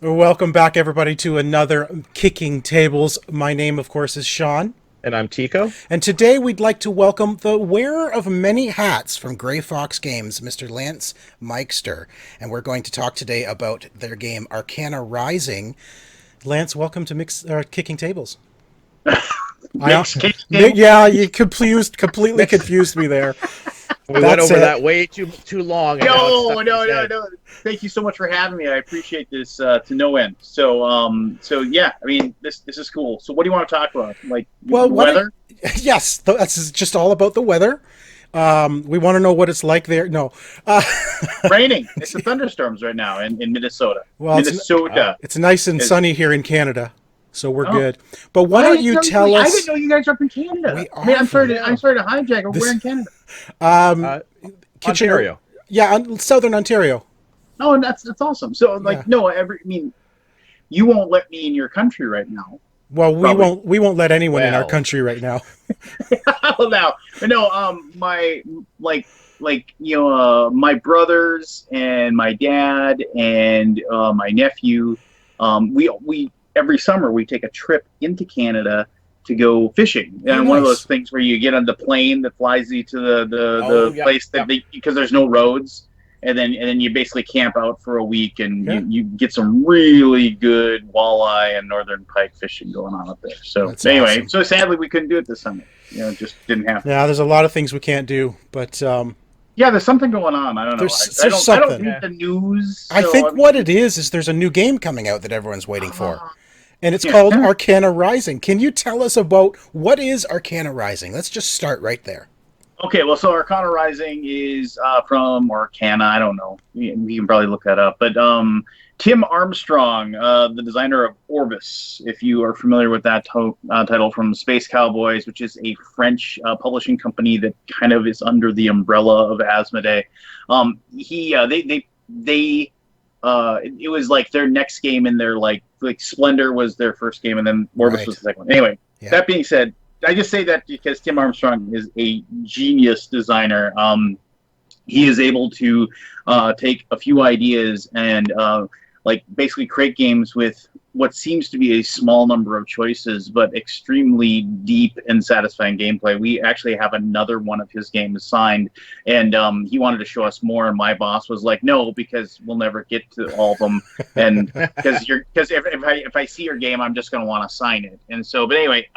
Welcome back, everybody, to another Kicking Tables. My name, of course, is Sean. And I'm Tico. And today we'd like to welcome the wearer of many hats from Grey Fox Games, Mr. Lance Myxter. And we're going to talk today about their game Arcana Rising. Lance, welcome to Kicking Tables. Yeah, you completely confused me there. We went over that way too long. No. Thank you so much for having me. I appreciate this to no end. So yeah, I mean, this is cool. So what do you want to talk about? Like, weather? Yes, that's just all about the weather. We want to know what it's like there. No, raining. It's the thunderstorms right now in Minnesota. Well, it's nice and sunny here in Canada, so we're good. But why don't you tell us? I didn't know you guys are up in Canada. I'm sorry to hijack. We're in Canada. Ontario. Yeah, Southern Ontario. Oh, and that's awesome. So, like, no, I mean, you won't let me in your country right now. Well, we won't let anyone in our country right now. My brothers and my dad and my nephew, we every summer we take a trip into Canada to go fishing. And one of those things where you get on the plane that flies you to the place because there's no roads. And then you basically camp out for a week, and you get some really good walleye and northern pike fishing going on up there. So awesome. So sadly we couldn't do it this summer. It just didn't happen. Yeah, there's a lot of things we can't do, but yeah, there's something going on. I don't know. I don't read the news. I think what it is there's a new game coming out that everyone's waiting for, and it's called Arcana Rising. Can you tell us about what is Arcana Rising? Let's just start right there. Okay, well, so Arcana Rising is from Arcana. I don't know. We can probably look that up. But Tim Armstrong, the designer of Orbis, if you are familiar with that title from Space Cowboys, which is a French publishing company that kind of is under the umbrella of Asmodee. It was like their next game in their like Splendor was their first game, and then Orbis was the second one. Anyway, that being said, I just say that because Tim Armstrong is a genius designer. He is able to take a few ideas and basically create games with what seems to be a small number of choices, but extremely deep and satisfying gameplay. We actually have another one of his games signed, and he wanted to show us more. And my boss was like, "No, because we'll never get to all of them, and because if I see your game, I'm just going to want to sign it." And so, but anyway,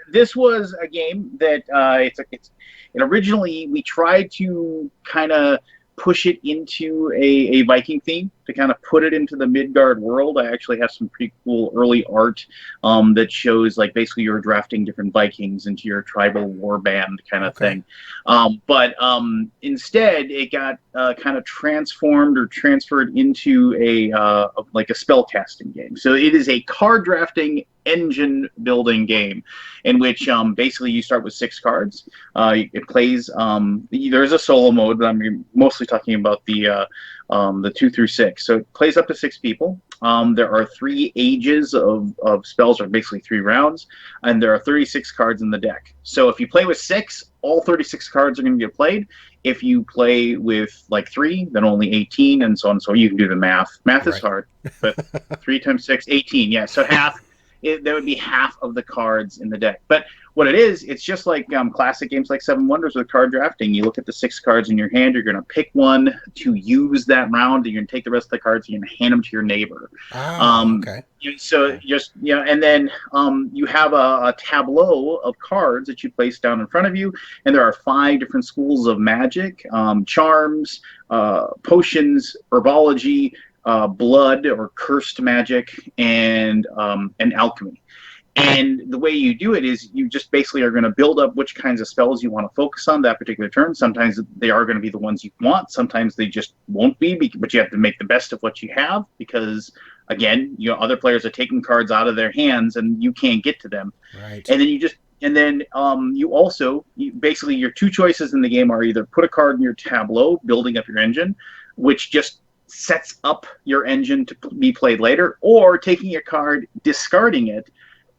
this was a game that originally we tried to kind of push it into a Viking theme to kind of put it into the Midgard world. I actually have some pretty cool early art that shows like basically you're drafting different Vikings into your tribal war band kind of thing. But instead it got kind of transformed or transferred into a spellcasting game. So it is a card drafting engine building game in which basically you start with 6 cards. It plays there is a solo mode, but I'm mostly talking about the 2 through 6. So it plays up to 6 people. There are 3 ages of spells, or basically 3 rounds, and there are 36 cards in the deck. So if you play with 6, all 36 cards are going to get played. If you play with like 3, then only 18, and so on. So you can do the math. Math is hard, but 3 times 6, 18. Yeah, so half. There would be half of the cards in the deck. But what it is, it's just like classic games like Seven Wonders with card drafting. You look at the 6 cards in your hand, you're going to pick one to use that round, and you're going to take the rest of the cards and you're going to hand them to your neighbor. So and then you have a tableau of cards that you place down in front of you, and there are 5 different schools of magic, charms, potions, herbology, blood or cursed magic, and alchemy. And the way you do it is you just basically are going to build up which kinds of spells you want to focus on that particular turn. Sometimes they are going to be the ones you want. Sometimes they just won't be, but you have to make the best of what you have because, again, other players are taking cards out of their hands and you can't get to them. Right. And then basically your 2 choices in the game are either put a card in your tableau, building up your engine, which just sets up your engine to be played later, or taking a card, discarding it,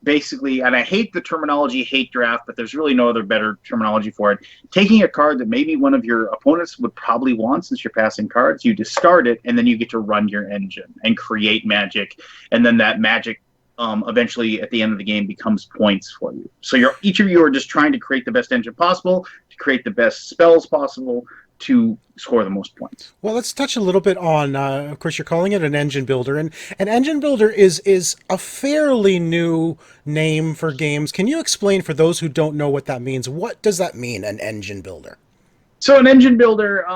basically, and I hate the terminology hate draft, but there's really no other better terminology for it. Taking a card that maybe one of your opponents would probably want since you're passing cards, you discard it, and then you get to run your engine and create magic, and then that magic eventually at the end of the game becomes points for you. So each of you are just trying to create the best engine possible, to create the best spells possible, to score the most points. Well, let's touch a little bit on, of course, you're calling it an engine builder, and an engine builder is a fairly new name for games. Can you explain for those who don't know what that means? What does that mean, an engine builder? So an engine builder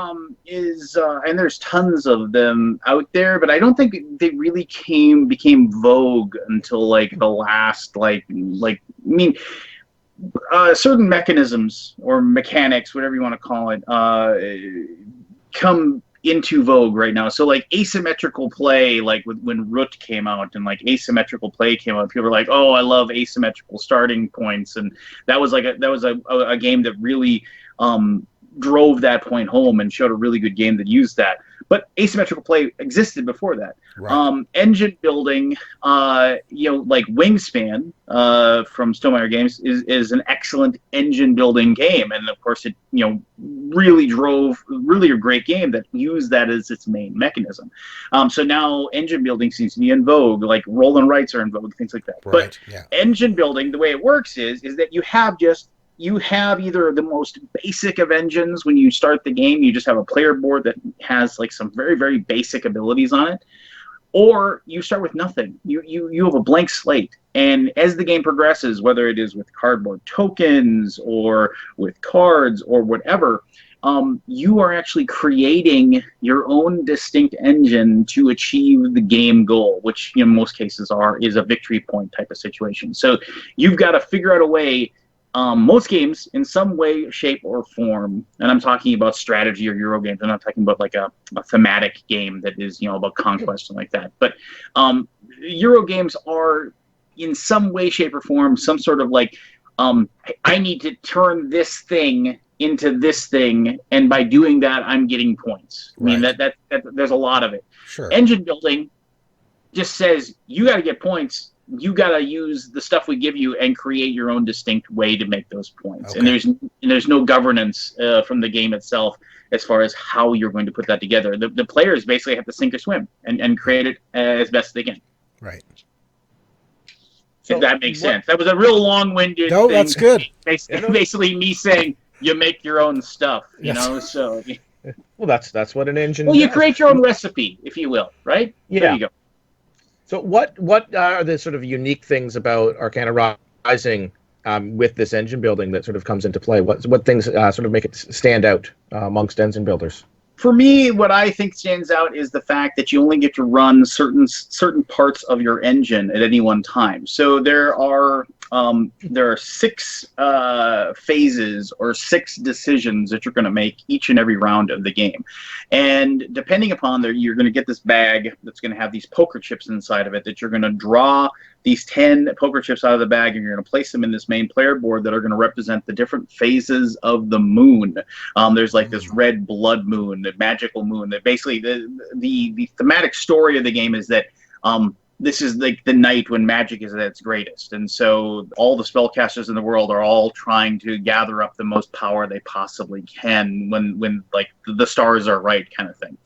is, and there's tons of them out there, but I don't think they really became vogue until like the last certain mechanisms or mechanics, whatever you want to call it, come into vogue right now. So like asymmetrical play, like when Root came out and like asymmetrical play came out, people were like, "Oh, I love asymmetrical starting points," and that was a game that really drove that point home and showed a really good game that used that. But asymmetrical play existed before that. Right. Engine building, like Wingspan from Stonemaier Games is an excellent engine building game, and of course it really a great game that used that as its main mechanism. So now engine building seems to be in vogue, like roll and writes are in vogue, things like that. Right. But engine building, the way it works is that you have either the most basic of engines. When you start the game, you just have a player board that has like some very, very basic abilities on it, or you start with nothing. You have a blank slate, and as the game progresses, whether it is with cardboard tokens or with cards or whatever, you are actually creating your own distinct engine to achieve the game goal, which in most cases is a victory point type of situation. So you've got to figure out a way. Most games, in some way, shape, or form, and I'm talking about strategy or Euro games. I'm not talking about like a thematic game that is, about conquest and like that. But Euro games are, in some way, shape, or form, some sort of like, I need to turn this thing into this thing, and by doing that, I'm getting points. Right. I mean, that there's a lot of it. Sure. Engine building just says you got to get points. You got to use the stuff we give you and create your own distinct way to make those points. Okay. And there's no governance from the game itself as far as how you're going to put that together. The players basically have to sink or swim and create it as best they can. Right. If that makes sense. That was a real long-winded thing. That's good. Basically me saying you make your own stuff, so... Well, that's what an engine does. You create your own recipe, if you will, right? Yeah. There you go. So what are the sort of unique things about Arcana Rising with this engine building that sort of comes into play? What things sort of make it stand out amongst engine builders? For me, what I think stands out is the fact that you only get to run certain parts of your engine at any one time. So there are 6 phases or 6 decisions that you're going to make each and every round of the game. And depending upon you're going to get this bag that's going to have these poker chips inside of it that you're going to draw these 10 poker chips out of the bag, and you're going to place them in this main player board that are going to represent the different phases of the moon. There's like this red blood moon, the magical moon, that basically the thematic story of the game is that this is like the night when magic is at its greatest, and so all the spellcasters in the world are all trying to gather up the most power they possibly can when like the stars are right, kind of thing.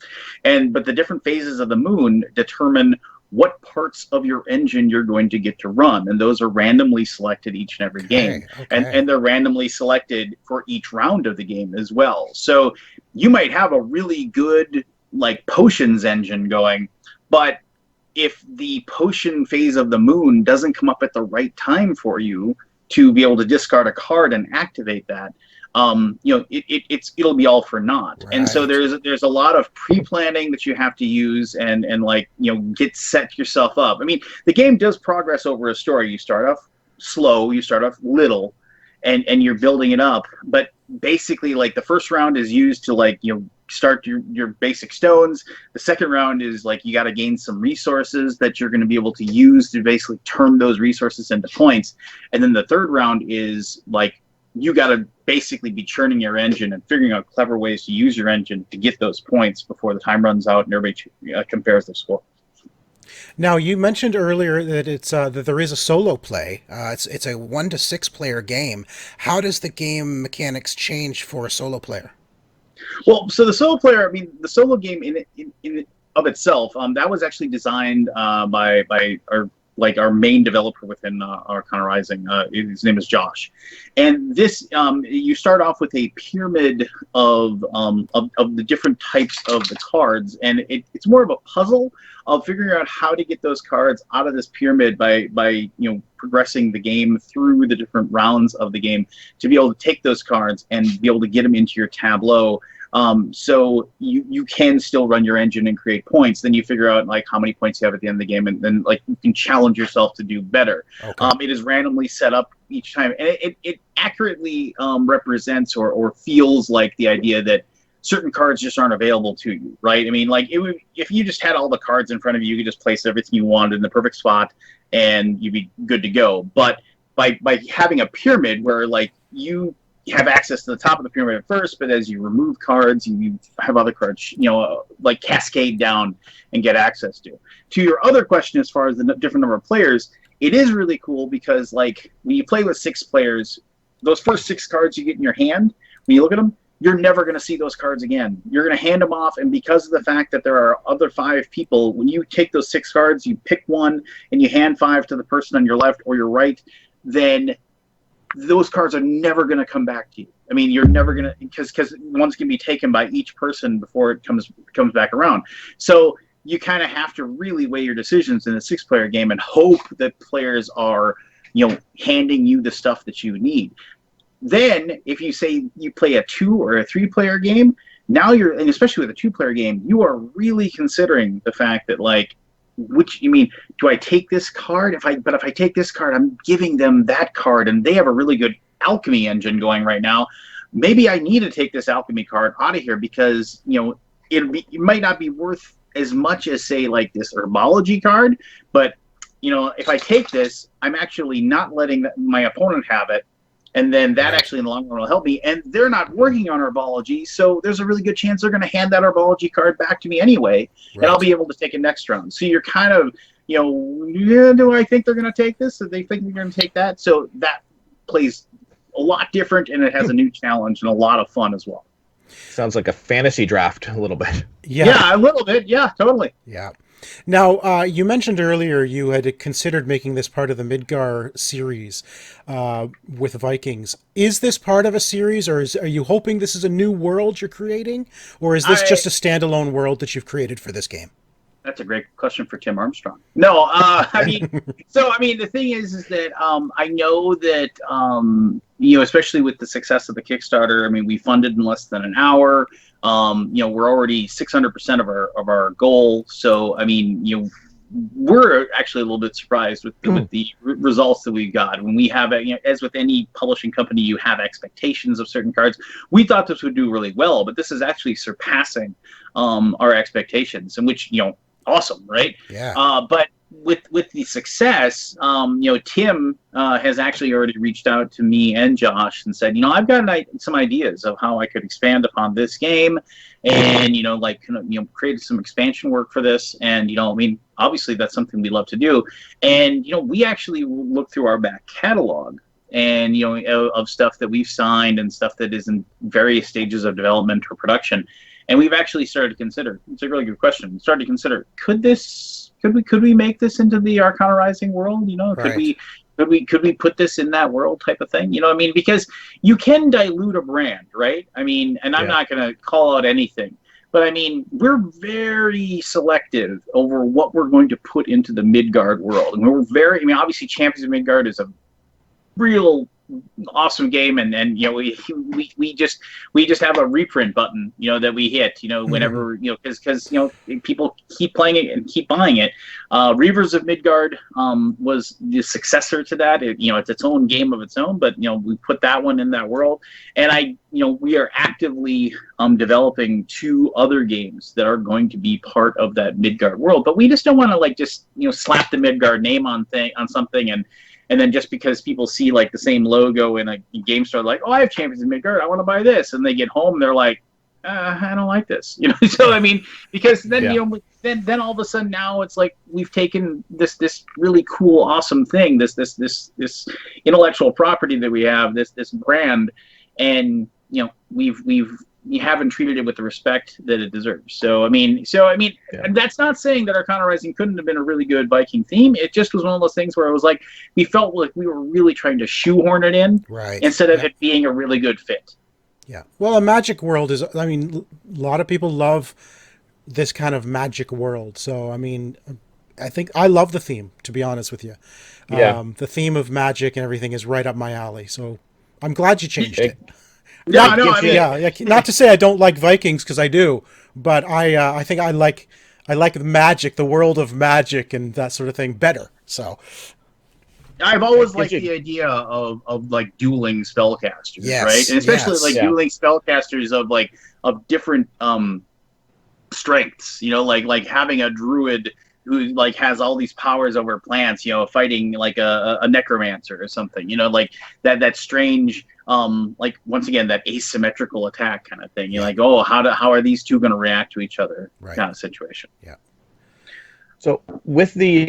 But the different phases of the moon determine what parts of your engine you're going to get to run, and those are randomly selected each and every game. Okay. And they're randomly selected for each round of the game as well. So you might have a really good like potions engine going, but if the potion phase of the moon doesn't come up at the right time for you to be able to discard a card and activate that, it'll be all for naught. Right. And so there's a lot of pre-planning that you have to use and set yourself up. I mean, the game does progress over a story. You start off slow, you start off little, and you're building it up. But basically, like, the first round is used to start your basic stones. The second round is you got to gain some resources that you're going to be able to use to basically turn those resources into points. And then the third round is you got to basically be churning your engine and figuring out clever ways to use your engine to get those points before the time runs out and everybody compares their score. Now, you mentioned earlier that it's that there is a solo play. It's a 1 to 6 player game. How does the game mechanics change for a solo player? Well, so the solo player, I mean, the solo game in of itself, that was actually designed by our main developer within Arcana Rising. His name is Josh, and this you start off with a pyramid of the different types of the cards, and it's more of a puzzle of figuring out how to get those cards out of this pyramid by progressing the game through the different rounds of the game to be able to take those cards and be able to get them into your tableau. So you can still run your engine and create points. Then you figure out like how many points you have at the end of the game, and then like you can challenge yourself to do better. Okay. It is randomly set up each time, and it accurately represents or feels like the idea that certain cards just aren't available to you, right? I mean, like if you just had all the cards in front of you, you could just place everything you wanted in the perfect spot, and you'd be good to go. But by having a pyramid where like you have access to the top of the pyramid at first, but as you remove cards, you have other cards, like cascade down and get access to. To your other question, as far as the different number of players, it is really cool because, like, when you play with 6 players, those first 6 cards you get in your hand, when you look at them, you're never going to see those cards again. You're going to hand them off, and because of the fact that there are other 5 people, when you take those 6 cards, you pick one, and you hand 5 to the person on your left or your right, then those cards are never going to come back to you. I mean, you're never going to, because one's going to be taken by each person before it comes back around. So you kind of have to really weigh your decisions in a 6-player game and hope that players are, handing you the stuff that you need. Then, if you say you play a 2 or a 3-player game, now and especially with a 2-player game, you are really considering the fact that, like, do I take this card? If I take this card, I'm giving them that card, and they have a really good alchemy engine going right now. Maybe I need to take this alchemy card out of here because it might not be worth as much as, say, like this herbology card, but if I take this, I'm actually not letting my opponent have it. And then that actually in the long run will help me. And they're not working on herbology, so there's a really good chance they're going to hand that herbology card back to me anyway, and I'll be able to take it next round. So you're kind of, do I think they're going to take this? Do they think they're going to take that? So that plays a lot different, and it has a new challenge and a lot of fun as well. Sounds like a fantasy draft a little bit. Yeah, a little bit. Yeah, totally. Yeah. Now, you mentioned earlier you had considered making this part of the Midgar series with Vikings. Is this part of a series, or are you hoping this is a new world you're creating, or is this just a standalone world that you've created for this game? That's a great question for Tim Armstrong. No, the thing is that I know that especially with the success of the Kickstarter, I mean, we funded in less than an hour. We're already 600% of our goal. So, I mean, we're actually a little bit surprised with the results that we've got. When we have, as with any publishing company, you have expectations of certain cards. We thought this would do really well, but this is actually surpassing our expectations, and which, awesome, right? Yeah. But with the success, Tim has actually already reached out to me and Josh and said, I've got some ideas of how I could expand upon this game, and create some expansion work for this. And obviously that's something we love to do. And we actually look through our back catalog and of stuff that we've signed and stuff that is in various stages of development or production. And we've actually started to consider, it's a really good question, started to consider, could we make this into the Arcana Rising world? Right. Could we put this in that world type of thing? Because you can dilute a brand, right? I mean, and I'm not going to call out anything, but I mean, we're very selective over what we're going to put into the Midgard world. And obviously Champions of Midgard is a real awesome game, and we just have a reprint button that we hit whenever because people keep playing it and keep buying it. Reavers of Midgard was the successor to that. It's its own game of its own, but we put that one in that world, and we are actively developing 2 other games that are going to be part of that Midgard world, but we just don't want to slap the Midgard name on something and then just because people see like the same logo in a game store, like, oh, I have Champions of Midgard, I want to buy this, and they get home, they're like, I don't like this, So I mean, because then Yeah. then all of a sudden now it's like we've taken this really cool, awesome thing, this intellectual property that we have, this brand, and we haven't treated it with the respect that it deserves. So I mean, and that's not saying that Arcana Rising couldn't have been a really good Viking theme. It just was one of those things where it was like we felt like we were really trying to shoehorn it in, right, instead of it being a really good fit. Yeah. Well, a magic world is, I mean, a lot of people love this kind of magic world. So, I mean, I think I love the theme, to be honest with you. Yeah. The theme of magic and everything is right up my alley. So I'm glad you changed it. Yeah, Not, no, I mean, yeah, not to say I don't like Vikings, because I do, but I think I like the magic, the world of magic and that sort of thing better. So I've always liked the idea of like dueling spellcasters, yes, right? And especially like dueling spellcasters of different strengths, like having a druid who like has all these powers over plants, fighting like a necromancer or something, like that strange like once again that asymmetrical attack kind of thing. You're like, oh, how are these two going to react to each other? Right. Kind of situation. Yeah. So with the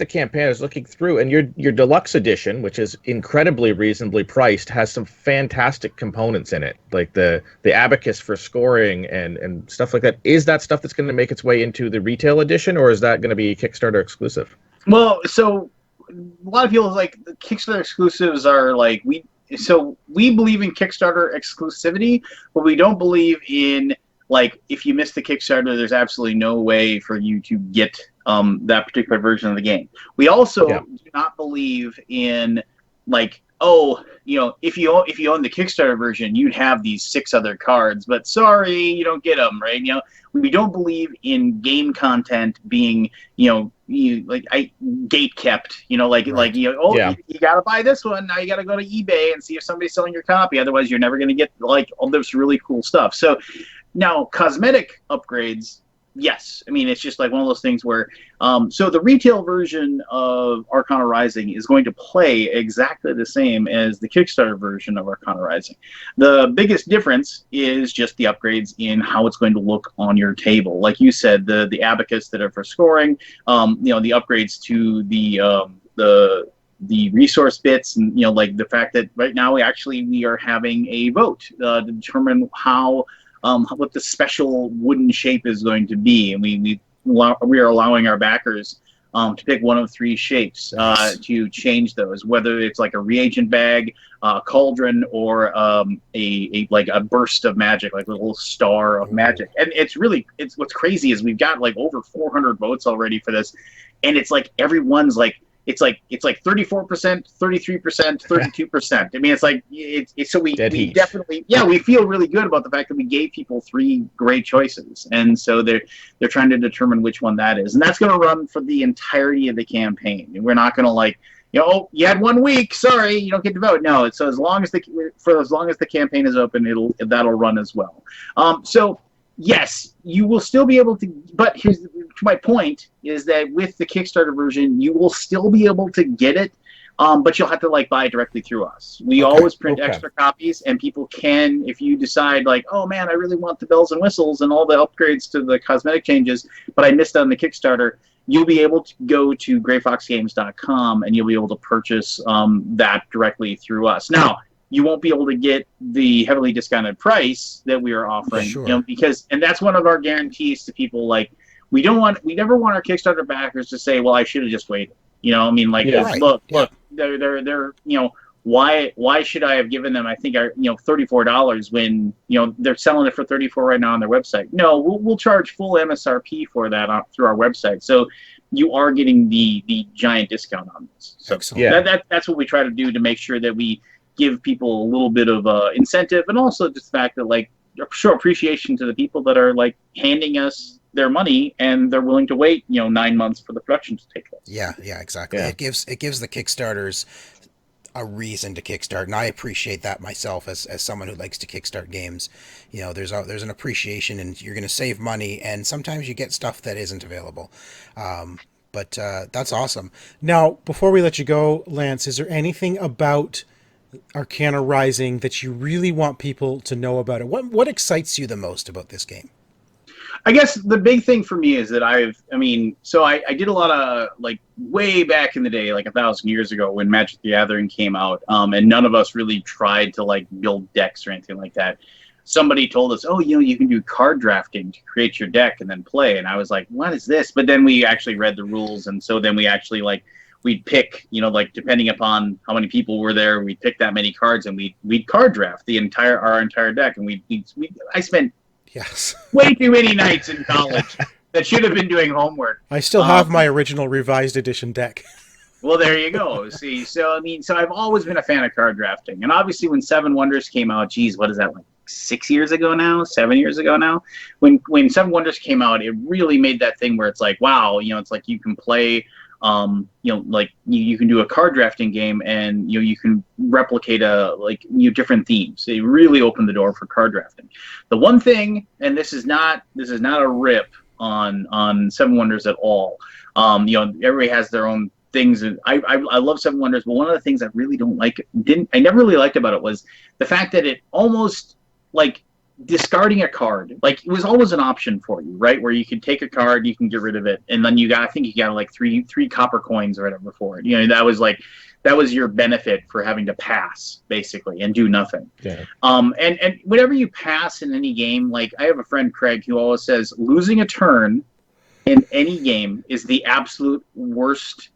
campaign, I was looking through, and your deluxe edition, which is incredibly reasonably priced, has some fantastic components in it, like the abacus for scoring and stuff like that. Is that stuff that's going to make its way into the retail edition, or is that going to be Kickstarter exclusive? Well, so a lot of people like the Kickstarter exclusives are like we believe in Kickstarter exclusivity, but we don't believe in like if you miss the Kickstarter, there's absolutely no way for you to get that particular version of the game. We also do not believe in like, oh, if you own the Kickstarter version, you'd have these 6 other cards, but sorry, you don't get them, right? We don't believe in game content being, gate kept, you got to buy this one. Now you got to go to eBay and see if somebody's selling your copy. Otherwise, you're never going to get like all this really cool stuff. So now cosmetic upgrades, yes. I mean, it's just like one of those things where, so the retail version of Arcana Rising is going to play exactly the same as the Kickstarter version of Arcana Rising. The biggest difference is just the upgrades in how it's going to look on your table. Like you said, the abacus that are for scoring, the upgrades to the resource bits, and like the fact that right now we are having a vote to determine how what the special wooden shape is going to be, and we are allowing our backers to pick one of 3 shapes to change those, whether it's like a reagent bag, a cauldron, or a like a burst of magic, like a little star of magic. And it's what's crazy is we've got like over 400 votes already for this, and it's like everyone's like. It's like 34%, 33%, 32%. I mean, it's like so we definitely we feel really good about the fact that we gave people 3 great choices, and so they're trying to determine which one that is, and that's going to run for the entirety of the campaign. And we're not going to like you had 1 week, sorry, you don't get to vote. No, so as long as the campaign is open, that'll run as well. So. Yes, you will still be able to, but here's my point, is that with the Kickstarter version, you will still be able to get it, but you'll have to like buy it directly through us. We always print extra copies, and people can, if you decide like, oh man, I really want the bells and whistles and all the upgrades to the cosmetic changes, but I missed out on the Kickstarter, you'll be able to go to greyfoxgames.com and you'll be able to purchase that directly through us. Now, you won't be able to get the heavily discounted price that we are offering, because, and that's one of our guarantees to people. Like, we never want our Kickstarter backers to say, well, I should have just waited. Look, they're, why should I have given them, I think, $34 when, they're selling it for $34 right now on their website. No, we'll charge full MSRP for that through our website. So you are getting the giant discount on this. So that's what we try to do to make sure that we give people a little bit of incentive, and also just the fact that like show appreciation to the people that are like handing us their money and they're willing to wait 9 months for the production to take place. Yeah, exactly. It gives the Kickstarters a reason to kickstart, and I appreciate that myself as someone who likes to kickstart games. There's an appreciation, and you're going to save money, and sometimes you get stuff that isn't available. But that's awesome. Now, before we let you go, Lance, is there anything about Arcana Rising that you really want people to know about it? What excites you the most about this game? I guess the big thing for me is that I did a lot of, like, way back in the day, like 1,000 years ago when Magic the Gathering came out, and none of us really tried to, like, build decks or anything like that. Somebody told us, oh, you can do card drafting to create your deck and then play. And I was like, what is this? But then we actually read the rules. And so then we actually, like, we'd pick, like, depending upon how many people were there, we'd pick that many cards and we'd card draft our entire deck. And I spent way too many nights in college that should have been doing homework. I still have my original revised edition deck. Well, there you go. See, so I've always been a fan of card drafting. And obviously when Seven Wonders came out, geez, what is that, like 6 years ago now, 7 years ago now, when Seven Wonders came out, it really made that thing where it's like, wow, it's like you can play, like you can do a card drafting game, and you can replicate different themes. It really opened the door for card drafting. The one thing, and this is not a rip on Seven Wonders at all. Everybody has their own things, and I love Seven Wonders, but one of the things I really I never really liked about it was the fact that it almost, like, discarding a card, like, it was always an option for you, right? Where you could take a card, you can get rid of it, and then I think you got like three copper coins or whatever for it. That was your benefit for having to pass, basically, and do nothing. Yeah. And whenever you pass in any game, like, I have a friend, Craig, who always says losing a turn in any game is the absolute worst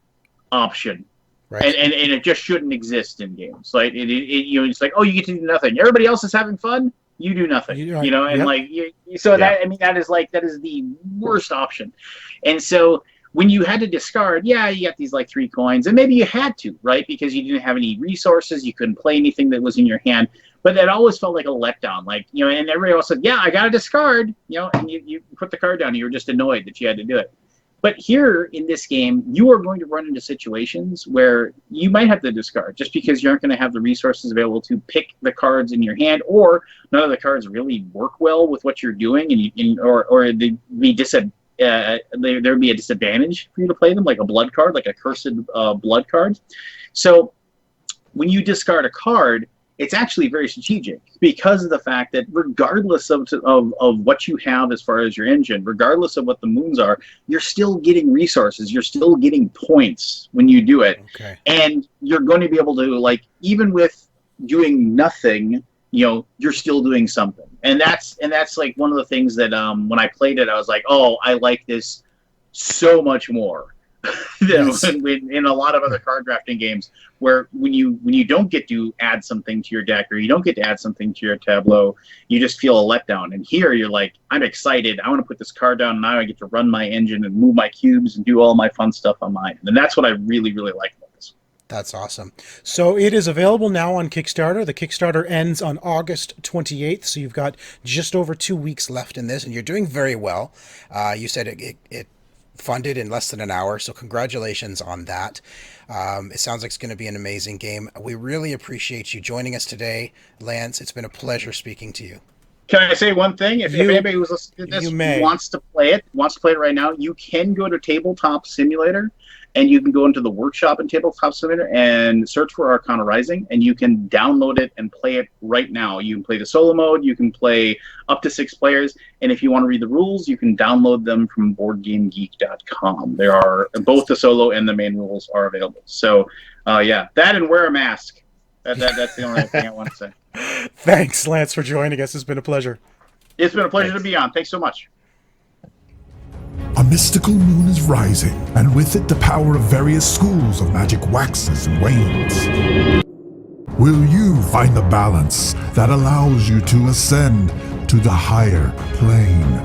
option. Right. And it just shouldn't exist in games. Like, it's like, oh, you get to do nothing. Everybody else is having fun. You do nothing, that is the worst option. And so when you had to discard, you got these, like, 3 coins, and maybe you had to, right? Because you didn't have any resources, you couldn't play anything that was in your hand, but that always felt like a letdown. Like, and everybody else said, I got to discard, and you put the card down, and you were just annoyed that you had to do it. But here in this game, you are going to run into situations where you might have to discard just because you aren't going to have the resources available to pick the cards in your hand, or none of the cards really work well with what you're doing, or there'd be a disadvantage for you to play them, like a blood card, like a cursed blood card. So when you discard a card, it's actually very strategic because of the fact that regardless of what you have as far as your engine, regardless of what the moons are, you're still getting resources. You're still getting points when you do it. Okay. And you're going to be able to, like, even with doing nothing, you're still doing something. And that's like one of the things that when I played it, I was like, oh, I like this so much more than in a lot of other card drafting games, where when you don't get to add something to your deck, or you don't get to add something to your tableau, you just feel a letdown. And here you're like, I'm excited, I want to put this card down, and now I get to run my engine and move my cubes and do all my fun stuff on mine. And that's what I really, really like about this. That's awesome. So it is available now on Kickstarter. The Kickstarter ends on August 28th, so you've got just over 2 weeks left in this, and you're doing very well. You said it funded in less than an hour, so congratulations on that. It sounds like it's going to be an amazing game. We really appreciate you joining us today, Lance. It's been a pleasure speaking to you. Can I say one thing? If anybody who's listening to this wants to play it right now, you can go to Tabletop Simulator, and you can go into the workshop in Tabletop Simulator and search for Arcana Rising, and you can download it and play it right now. You can play the solo mode, you can play up to 6 players, and if you want to read the rules, you can download them from BoardGameGeek.com. There are both the solo and the main rules are available. So, that and wear a mask. That's the only thing I want to say. Thanks, Lance, for joining us. It's been a pleasure. It's been a pleasure to be on. Thanks so much. A mystical moon is rising, and with it the power of various schools of magic waxes and wanes. Will you find the balance that allows you to ascend to the higher plane?